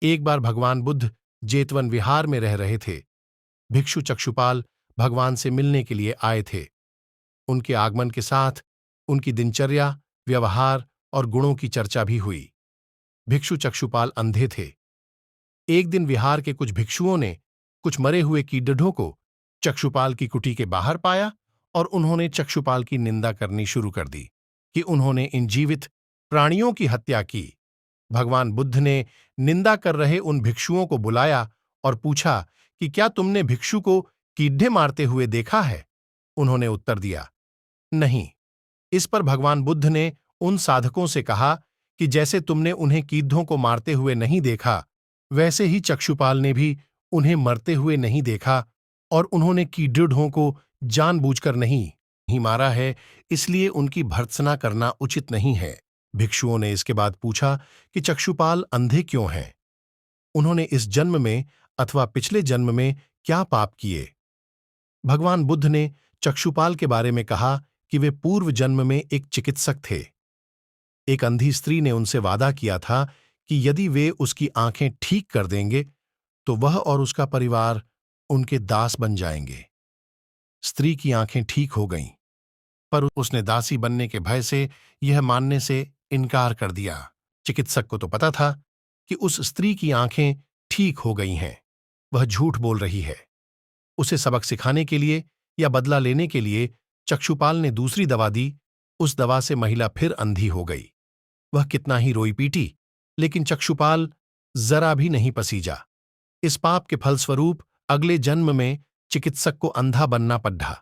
एक बार भगवान बुद्ध जेतवन विहार में रह रहे थे। भिक्षु चक्षुपाल भगवान से मिलने के लिए आए थे। उनके आगमन के साथ उनकी दिनचर्या, व्यवहार और गुणों की चर्चा भी हुई। भिक्षु चक्षुपाल अंधे थे। एक दिन विहार के कुछ भिक्षुओं ने कुछ मरे हुए कीड़ों को चक्षुपाल की कुटी के बाहर पाया और उन्होंने चक्षुपाल की निंदा करनी शुरू कर दी कि उन्होंने इन जीवित प्राणियों की हत्या की। भगवान बुद्ध ने निंदा कर रहे उन भिक्षुओं को बुलाया और पूछा कि क्या तुमने भिक्षु को कीड़े मारते हुए देखा है? उन्होंने उत्तर दिया, नहीं। इस पर भगवान बुद्ध ने उन साधकों से कहा कि जैसे तुमने उन्हें कीड़ों को मारते हुए नहीं देखा, वैसे ही चक्षुपाल ने भी उन्हें मरते हुए नहीं देखा और उन्होंने कीड़ों को जानबूझकर नहीं मारा है, इसलिए उनकी भर्त्सना करना उचित नहीं है। भिक्षुओं ने इसके बाद पूछा कि चक्षुपाल अंधे क्यों हैं? उन्होंने इस जन्म में अथवा पिछले जन्म में क्या पाप किए? भगवान बुद्ध ने चक्षुपाल के बारे में कहा कि वे पूर्व जन्म में एक चिकित्सक थे। एक अंधी स्त्री ने उनसे वादा किया था कि यदि वे उसकी आंखें ठीक कर देंगे तो वह और उसका परिवार उनके दास बन जाएंगे। स्त्री की आंखें ठीक हो गईं, पर उसने दासी बनने के भय से यह मानने से इनकार कर दिया। चिकित्सक को तो पता था कि उस स्त्री की आंखें ठीक हो गई हैं, वह झूठ बोल रही है। उसे सबक सिखाने के लिए या बदला लेने के लिए चक्षुपाल ने दूसरी दवा दी। उस दवा से महिला फिर अंधी हो गई। वह कितना ही रोई पीटी, लेकिन चक्षुपाल जरा भी नहीं पसीजा। इस पाप के फलस्वरूप अगले जन्म में चिकित्सक को अंधा बनना पड़ा।